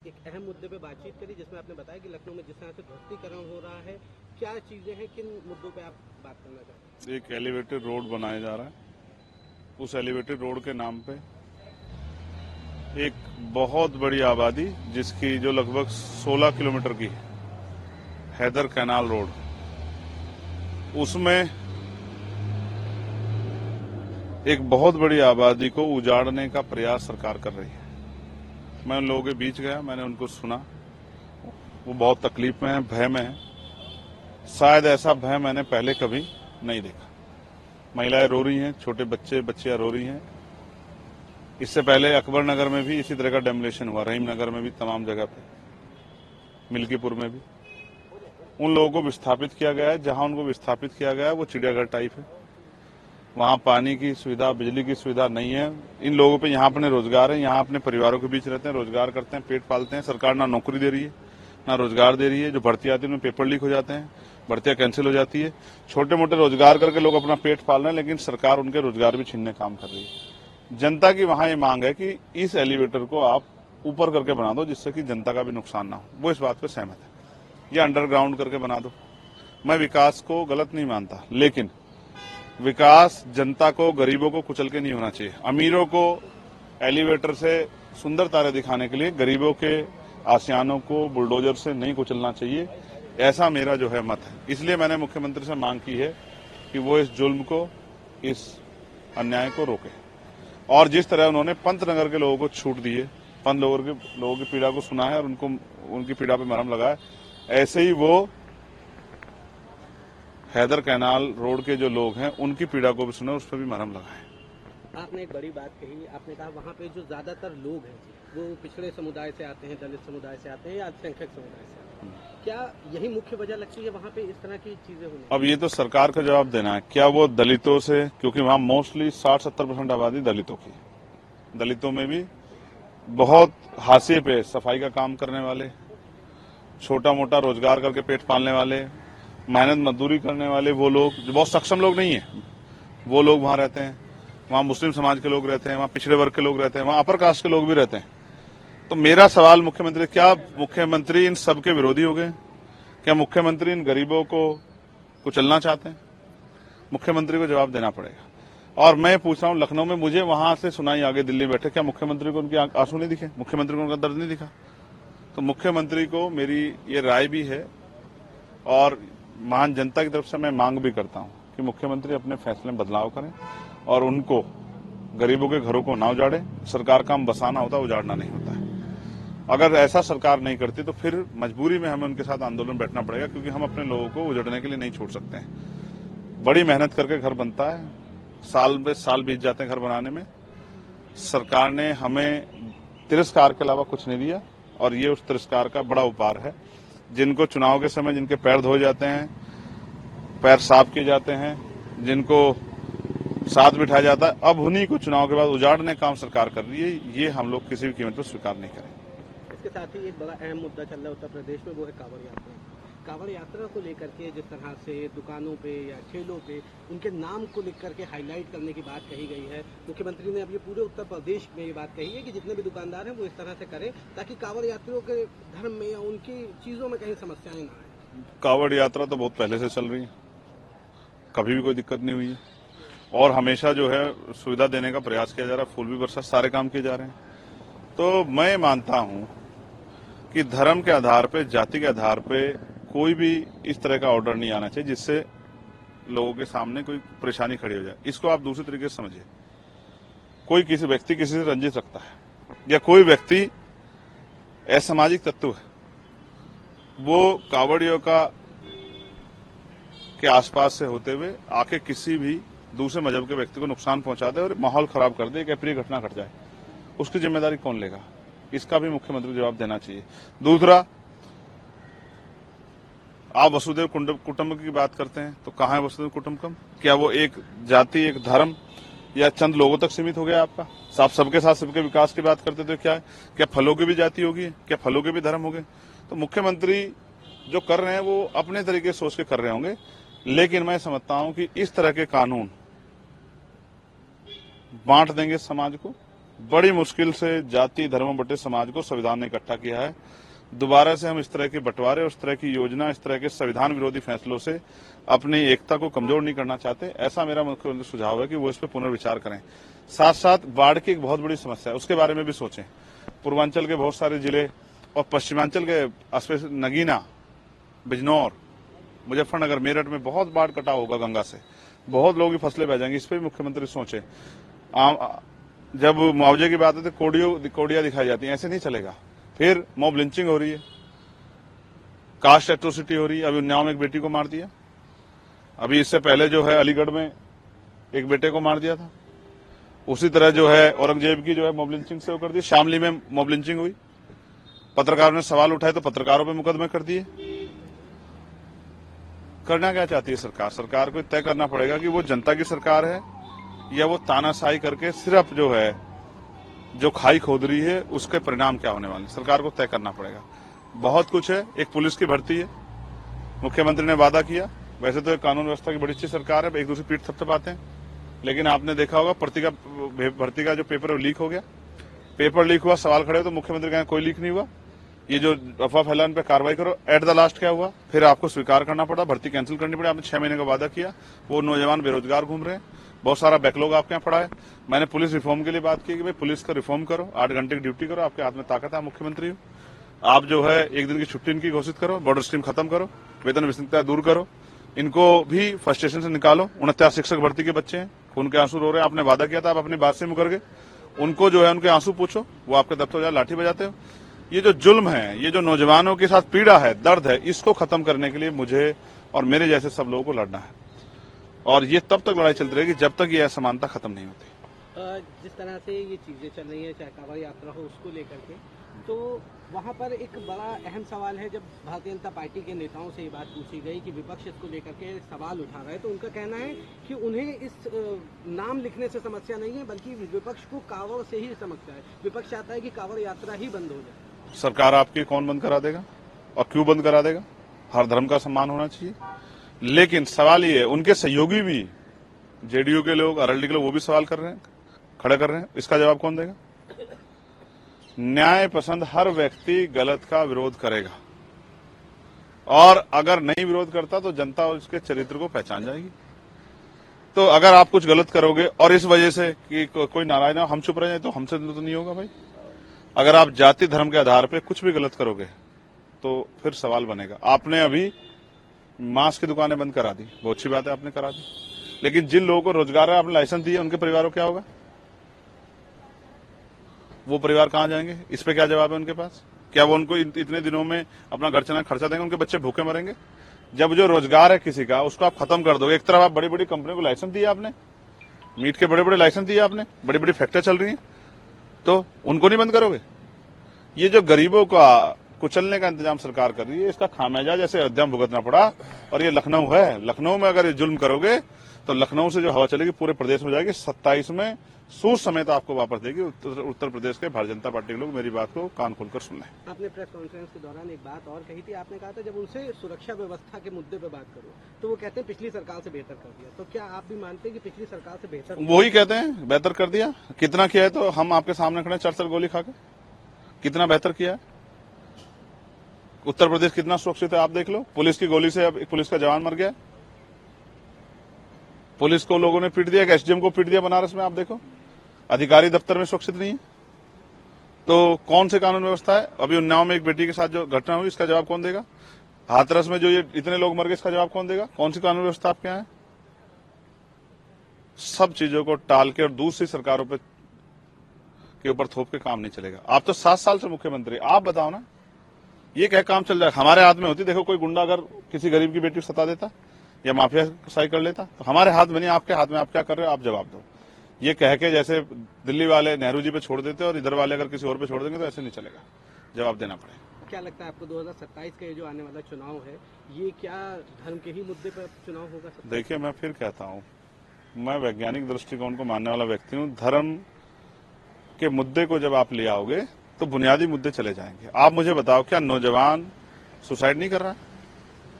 एक अहम मुद्दे पे बातचीत करी जिसमें आपने बताया कि लखनऊ में जिस तरह से ध्वस्तीकरण हो रहा है, क्या चीजें हैं, किन मुद्दों पे आप बात करना चाहते हैं? एक एलिवेटेड रोड बनाया जा रहा है। उस एलिवेटेड रोड के नाम पे एक बहुत बड़ी आबादी जिसकी जो लगभग 16 किलोमीटर की है, हैदर कैनाल रोड, उसमें एक बहुत बड़ी आबादी को उजाड़ने का प्रयास सरकार कर रही है। मैं उन लोगों के बीच गया, मैंने उनको सुना। वो बहुत तकलीफ में है, भय में है। शायद ऐसा भय मैंने पहले कभी नहीं देखा। महिलाएं रो रही हैं, छोटे बच्चे बच्चियां रो रही हैं। इससे पहले अकबर नगर में भी इसी तरह का डेमोलेशन हुआ, रहीम नगर में भी, तमाम जगह पे, मिल्कीपुर में भी। उन लोगों को विस्थापित किया गया है। जहां उनको विस्थापित किया गया है वो चिड़ियाघर टाइप है। वहां पानी की सुविधा, बिजली की सुविधा नहीं है। इन लोगों पे यहाँ अपने रोजगार है, यहाँ अपने परिवारों के बीच रहते हैं, रोजगार करते हैं, पेट पालते हैं। सरकार ना नौकरी दे रही है, ना रोजगार दे रही है। जो भर्ती आती है उनमें पेपर लीक हो जाते हैं, भर्तियां कैंसिल हो जाती है। छोटे मोटे रोजगार करके लोग अपना पेट पाल रहे हैं, लेकिन सरकार उनके रोजगार भी छीनने काम कर रही है। जनता की वहां ये मांग है कि इस एलिवेटर को आप ऊपर करके बना दो, जिससे कि जनता का भी नुकसान ना हो। वो इस बात पे सहमत है। या अंडरग्राउंड करके बना दो। मैं विकास को गलत नहीं मानता, लेकिन विकास जनता को, गरीबों को कुचल के नहीं होना चाहिए। अमीरों को एलिवेटर से सुंदर तारे दिखाने के लिए गरीबों के आसियानों को बुलडोजर से नहीं कुचलना चाहिए। ऐसा मेरा जो है मत है। इसलिए मैंने मुख्यमंत्री से मांग की है कि वो इस जुल्म को, इस अन्याय को रोके। और जिस तरह उन्होंने पंतनगर के लोगों को छूट दी है, पंत लोगों की पीड़ा को सुना है और उनको उनकी पीड़ा पे मरहम लगाया, ऐसे ही वो हैदर कैनाल रोड के जो लोग हैं उनकी पीड़ा को भी सुने, उस पर भी मरहम लगाए। आपने एक बड़ी बात कही, आपने कहा वहाँ पे जो ज्यादातर लोग हैं वो पिछड़े समुदाय से आते हैं, दलित समुदाय से आते हैं या अल्पसंख्यक समुदाय से आते हैं। क्या यही मुख्य वजह लगती है वहाँ पे इस तरह की चीजें होने? अब ये तो सरकार का जवाब देना है। क्या वो दलितों से, क्योंकि वहां मोस्टली 60-70% आबादी दलितों की, दलितों में भी बहुत हाशिए पे सफाई का काम करने वाले, छोटा मोटा रोजगार करके पेट पालने वाले, मेहनत मजदूरी करने वाले, वो लोग जो बहुत सक्षम लोग नहीं है, वो लोग वहां रहते हैं। वहां मुस्लिम समाज के लोग रहते हैं, वहां पिछड़े वर्ग के लोग रहते हैं, वहां अपर कास्ट के लोग भी रहते हैं। तो मेरा सवाल मुख्यमंत्री, क्या मुख्यमंत्री इन सबके विरोधी हो गए? क्या मुख्यमंत्री इन गरीबों को कुचलना चाहते हैं? मुख्यमंत्री को जवाब देना पड़ेगा। और मैं पूछ रहा हूं, लखनऊ में मुझे वहां से सुनाई आगे दिल्ली में बैठे, क्या मुख्यमंत्री को उनके आंसू नहीं दिखे? मुख्यमंत्री को उनका दर्द नहीं दिखा? तो मुख्यमंत्री को मेरी ये राय भी है और महान जनता की तरफ से मैं मांग भी करता हूं कि मुख्यमंत्री अपने फैसले में बदलाव करें और उनको, गरीबों के घरों को ना उजाड़े। सरकार का काम बसाना होता है, उजाड़ना नहीं होता है। अगर ऐसा सरकार नहीं करती तो फिर मजबूरी में हमें उनके साथ आंदोलन बैठना पड़ेगा, क्योंकि हम अपने लोगों को उजड़ने के लिए नहीं छोड़ सकते हैं। बड़ी मेहनत करके घर बनता है, साल में साल बीत जाते हैं घर बनाने में। सरकार ने हमें तिरस्कार के अलावा कुछ नहीं दिया और ये उस तिरस्कार का बड़ा उपहार है। जिनको चुनाव के समय जिनके पैर धोए जाते हैं, पैर साफ किए जाते हैं, जिनको साथ बिठाया जाता है, अब उन्हीं को चुनाव के बाद उजाड़ने का काम सरकार कर रही है। ये हम लोग किसी भी कीमत पर स्वीकार नहीं करेंगे। इसके साथ ही एक बड़ा अहम मुद्दा चल रहा है उत्तर प्रदेश में, वो है कांवड़ यात्रा। कांवड़ यात्रा को लेकर के जिस तरह से दुकानों पे या ठेलों पे उनके नाम को लिख करके हाईलाइट करने की बात कही गई है, मुख्यमंत्री ने अब ये पूरे उत्तर प्रदेश में ये बात कही है कि जितने भी दुकानदार हैं वो इस तरह से करें ताकि कांवड़ यात्रियों के धर्म में या उनकी चीजों में कहीं समस्याएं ना आए। कांवड़ यात्रा तो बहुत पहले से चल रही है, कभी भी कोई दिक्कत नहीं हुई है और हमेशा जो है सुविधा देने का प्रयास किया जा रहा है। फूल भी बरसा, सारे काम किए जा रहे हैं। तो मैं मानता हूं कि धर्म के आधार पे, जाति के आधार पे कोई भी इस तरह का ऑर्डर नहीं आना चाहिए जिससे लोगों के सामने कोई परेशानी खड़ी हो जाए। इसको आप दूसरे तरीके से समझिए। कोई किसी व्यक्ति किसी से रंजित रखता है या कोई व्यक्ति असामाजिक तत्व है, वो कांवड़ियों के आसपास से होते हुए आके किसी भी दूसरे मजहब के व्यक्ति को नुकसान पहुंचा दे और माहौल खराब कर दे, एक अप्रिय घटना घट जाए, उसकी जिम्मेदारी कौन लेगा? इसका भी मुख्यमंत्री जवाब देना चाहिए। दूसरा, आप वसुदेव कुटुंब की बात करते हैं, तो कहां है वसुदेव कुटुंबकम? क्या वो एक जाति, एक धर्म या चंद लोगों तक सीमित हो गया आपका? आप सबके साथ सबके विकास की बात करते थे, क्या फलों की भी जाति होगी? क्या फलों के भी धर्म होंगे? तो मुख्यमंत्री जो कर रहे हैं वो अपने तरीके से सोच के कर रहे होंगे, लेकिन मैं समझता हूं कि इस तरह के कानून बांट देंगे समाज को बड़ी मुश्किल से जाति धर्म बटे समाज को संविधान ने इकट्ठा किया है। दोबारा से हम इस तरह के बंटवारे, उस तरह की योजना, इस तरह के संविधान विरोधी फैसलों से अपनी एकता को कमजोर नहीं करना चाहते। ऐसा मेरा मुख्यमंत्री सुझाव है कि वो इस पर पुनर्विचार करें। साथ साथ बाढ़ की एक बहुत बड़ी समस्या है, उसके बारे में भी सोचें। पूर्वांचल के बहुत सारे जिले और पश्चिमांचल के नगीना, बिजनौर, मुजफ्फरनगर, मेरठ में बहुत बाढ़ कटाव होगा गंगा से, बहुत लोगों की फसलें बह जाएंगी। इस पर भी मुख्यमंत्री सोचे। जब मुआवजे की बात है तो कोडिया दिखाई जाती है, ऐसे नहीं चलेगा। फिर मॉब लिंचिंग हो रही है, कास्ट एट्रोसिटी हो रही है। अभी उन्नाव में एक बेटी को मार दिया, अभी इससे पहले जो है अलीगढ़ में एक बेटे को मार दिया था। उसी तरह जो है औरंगजेब की जो है मॉब लिंचिंग से वो कर दी। शामली में मॉब लिंचिंग हुई, पत्रकारों ने सवाल उठाए तो पत्रकारों पे मुकदमे कर दिए। करना क्या चाहती है सरकार? सरकार को तय करना पड़ेगा कि वो जनता की सरकार है या वो तानाशाही करके सिर्फ जो है जो खाई खोद रही है उसके परिणाम क्या होने वाले, सरकार को तय करना पड़ेगा। बहुत कुछ है। एक पुलिस की भर्ती है, मुख्यमंत्री ने वादा किया। वैसे तो एक कानून व्यवस्था की बड़ी अच्छी सरकार है, एक दूसरी पीठ थपथपाते हैं, लेकिन आपने देखा होगा भर्ती का जो पेपर लीक हो गया, पेपर लीक हुआ, सवाल खड़े हो तो मुख्यमंत्री कहें कोई लीक नहीं हुआ, ये जो अफवाह फैलाने पे कार्रवाई करो। एट द लास्ट क्या हुआ? फिर आपको स्वीकार करना पड़ा, भर्ती कैंसिल करनी पड़ी। आपने 6 महीने का वादा किया, वो नौजवान बेरोजगार घूम रहे हैं, बहुत सारा बैकलॉग आपके यहाँ पड़ा है। मैंने पुलिस रिफॉर्म के लिए बात की कि भाई पुलिस का रिफॉर्म करो, 8 घंटे की ड्यूटी करो, आपके हाथ में ताकत है, मुख्यमंत्री हो। आप जो है 1 दिन की छुट्टी इनकी घोषित करो, बॉर्डर स्ट्रीम खत्म करो, वेतन विसंगतता दूर करो, इनको भी फ्रस्ट्रेशन से निकालो। 49 शिक्षक भर्ती के बच्चे हैं, खून के आंसू रो रहे हैं। आपने वादा किया था, आप अपनी बात से मुकर गए। उनको जो है उनके आंसू पूछो, वो आपके दफ्तर जाए लाठी बजाते हो। ये जो जुल्म है, ये जो नौजवानों के साथ पीड़ा है, दर्द है, इसको खत्म करने के लिए मुझे और मेरे जैसे सब लोगों को लड़ना है। और ये तब तक लड़ाई चलती रहेगी जब तक ये असमानता खत्म नहीं होती। जिस तरह से ये चीजें चल रही हैं, चाहे कांवड़ यात्रा हो उसको लेकर के, तो वहाँ पर एक बड़ा अहम सवाल है। जब भारतीय जनता पार्टी के नेताओं से ये बात पूछी गई कि विपक्ष इसको लेकर के सवाल उठा रहा है, तो उनका कहना है कि उन्हें इस नाम लिखने से समस्या नहीं है, बल्कि विपक्ष को कांवड़ से ही समस्या है। विपक्ष चाहता है कि कांवड़ यात्रा ही बंद हो जाए। सरकार आपकी कौन बंद करा देगा और क्यों बंद करा देगा? हर धर्म का सम्मान होना चाहिए। लेकिन सवाल ये है, उनके सहयोगी भी जेडीयू के लोग, आरएलडी के लोग, वो भी सवाल कर रहे हैं, खड़े कर रहे हैं। इसका जवाब कौन देगा? न्याय पसंद हर व्यक्ति गलत का विरोध करेगा, और अगर नहीं विरोध करता तो जनता उसके चरित्र को पहचान जाएगी। तो अगर आप कुछ गलत करोगे और इस वजह से कि कोई नाराज ना, हम चुप रह जाए, तो हमसे तो नहीं होगा भाई। अगर आप जाति धर्म के आधार पर कुछ भी गलत करोगे तो फिर सवाल बनेगा। आपने अभी मांस की दुकानें बंद करा दी, बहुत अच्छी बात है, आपने करा दी, लेकिन जिन लोगों को रोजगार है, आपने लाइसेंस दिए, उनके परिवारों को क्या होगा? वो परिवार कहां जाएंगे? इस पे क्या जवाब है उनके पास? क्या वो उनको इतने दिनों में अपना घर चलाने खर्चा देंगे? उनके बच्चे भूखे मरेंगे? जब जो रोजगार है किसी का, उसको आप खत्म कर दोगे। एक तरफ आप बड़ी बड़ी कंपनियों को लाइसेंस दिया, आपने मीट के बड़े बड़े लाइसेंस दिए, आपने बड़ी बड़ी फैक्ट्री चल रही है, तो उनको नहीं बंद करोगे? ये जो गरीबों का कुचलने का इंतजाम सरकार कर रही है, इसका खामियाजा जैसे अयोध्या में भुगतना पड़ा। और ये लखनऊ है, लखनऊ में अगर ये जुल्म करोगे तो लखनऊ से जो हवा चलेगी पूरे प्रदेश में जाएगी। 27 में सूर समेत आपको वापस देगी। उत्तर प्रदेश के भारतीय जनता पार्टी के लोग मेरी बात को कान खोलकर सुन लें। आपने प्रेस कॉन्फ्रेंस के दौरान एक बात और कही थी। आपने कहा था जब उनसे सुरक्षा व्यवस्था के मुद्दे पे बात करो तो वो कहते हैं पिछली सरकार से बेहतर कर दिया। तो क्या आप भी मानते हैं कि पिछली सरकार से बेहतर? वही कहते हैं बेहतर कर दिया। कितना किया है? तो हम आपके सामने खड़े 4 गोली खा के, कितना बेहतर किया है? उत्तर प्रदेश कितना सुरक्षित है आप देख लो। पुलिस की गोली से अब एक पुलिस का जवान मर गया, पुलिस को लोगों ने पीट दिया, एसडीएम को पीट दिया बनारस में। आप देखो, अधिकारी दफ्तर में सुरक्षित नहीं है। तो कौन से कानून व्यवस्था है? अभी उन्नाव में एक बेटी के साथ जो घटना हुई, इसका जवाब कौन देगा? हाथरस में जो ये इतने लोग मर गए, इसका जवाब कौन देगा? कौन सी कानून व्यवस्था आपके यहाँ है? सब चीजों को टाल के और दूसरी सरकारों के ऊपर थोप के काम नहीं चलेगा। आप तो 7 साल से मुख्यमंत्री, आप बताओ ना, ये क्या काम चल रहा है? हमारे हाथ में होती, देखो कोई गुंडा अगर किसी गरीब की बेटी को सता देता या माफिया साई कर लेता, तो हमारे हाथ में नहीं, आपके हाथ में। आप क्या कर रहे हो? आप जवाब दो। ये कह के जैसे दिल्ली वाले नेहरू जी पे छोड़ देते और इधर वाले अगर किसी और पे छोड़ देंगे तो ऐसे नहीं चलेगा, जवाब देना पड़ेगा। क्या लगता है आपको 2027 का ये जो आने वाला चुनाव है, ये क्या धर्म के ही मुद्दे पर चुनाव होगा? देखिए, मैं फिर कहता हूँ, मैं वैज्ञानिक दृष्टिकोण को मानने वाला व्यक्ति हूँ। धर्म के मुद्दे को जब आप ले आओगे तो बुनियादी मुद्दे चले जाएंगे। आप मुझे बताओ, क्या नौजवान सुसाइड नहीं कर रहा?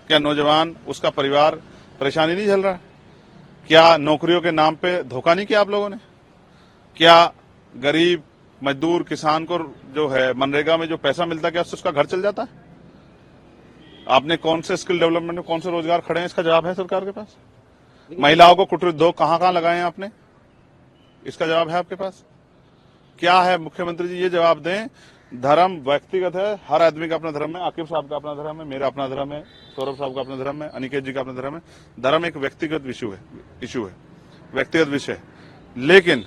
क्या नौजवान, उसका परिवार परेशानी नहीं झेल रहा? क्या नौकरियों के नाम पे धोखा नहीं किया आप लोगों ने? क्या गरीब मजदूर किसान को जो है मनरेगा में जो पैसा मिलता है क्या उससे उसका घर चल जाता है? आपने कौन से स्किल डेवलपमेंट में कौन से रोजगार खड़े हैं, इसका जवाब है सरकार के पास? महिलाओं को कुटीर उद्योग कहां लगाए हैं आपने, इसका जवाब है आपके पास? क्या है मुख्यमंत्री जी, ये जवाब दें। धर्म व्यक्तिगत है, हर आदमी का अपना धर्म है। आकिब साहब का अपना धर्म है, मेरा अपना धर्म है, सौरभ साहब का अपना धर्म है, अनिकेत जी का अपना धर्म है। धर्म एक व्यक्तिगत इशू है, व्यक्तिगत विषय है। लेकिन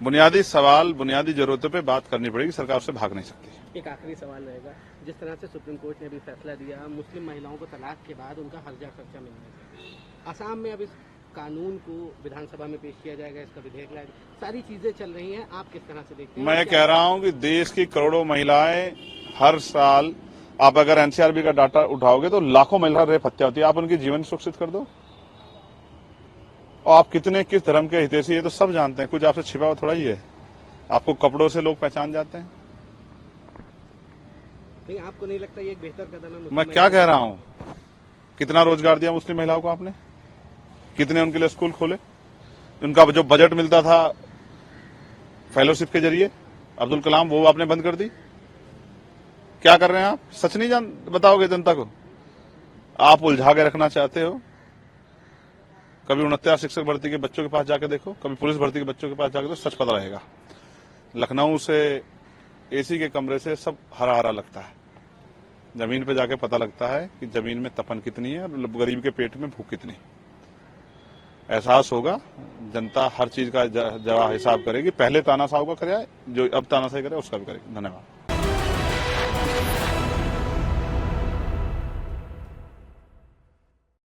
बुनियादी सवाल, बुनियादी जरूरतों पे बात करनी पड़ेगी, सरकार से भाग नहीं सकती। एक आखिरी सवाल रहेगा, जिस तरह से सुप्रीम कोर्ट ने अभी फैसला दिया मुस्लिम महिलाओं को तलाक के बाद उनका हर्जा खर्चा मिलने चाहिए, असम में अब इस कानून को विधानसभा में पेश किया जाएगा, इसका विधेयक लाएगा, सारी चीजें चल रही हैं, आप किस तरह से देखते हैं? मैं कह रहा हूं कि देश की करोड़ों महिलाएं हर साल, आप अगर एनसीआरबी का डाटा उठाओगे तो लाखों महिला रेप हत्या होती है। आप उनकी जीवन सुरक्षित कर दो, और आप कितने किस धर्म के हितैषी है तो सब जानते हैं, कुछ आपसे छिपा हुआ थोड़ा ही है। आपको कपड़ों से लोग पहचान जाते हैं। नहीं, आपको नहीं लगता ये एक बेहतर कदम है? मैं क्या कह रहा हूं, कितना रोजगार दिया मुस्लिम महिलाओं को आपने, कितने उनके लिए स्कूल खोले, उनका जो बजट मिलता था फेलोशिप के जरिए अब्दुल कलाम, वो आपने बंद कर दी। क्या कर रहे हैं आप? सच नहीं बताओगे जनता को? आप उलझा के रखना चाहते हो। कभी 69 शिक्षक भर्ती के बच्चों के पास जाके देखो, कभी पुलिस भर्ती के बच्चों के पास जाके, तो सच पता रहेगा। लखनऊ से एसी के कमरे से सब हरा हरा लगता है, जमीन पे जाके पता लगता है कि जमीन में तपन कितनी है और गरीब के पेट में भूख कितनी। एहसास होगा, जनता हर चीज का जवाब हिसाब करेगी। पहले तानाशाह का करे, जो अब तानाशाही करे उसका भी करेगी। धन्यवाद।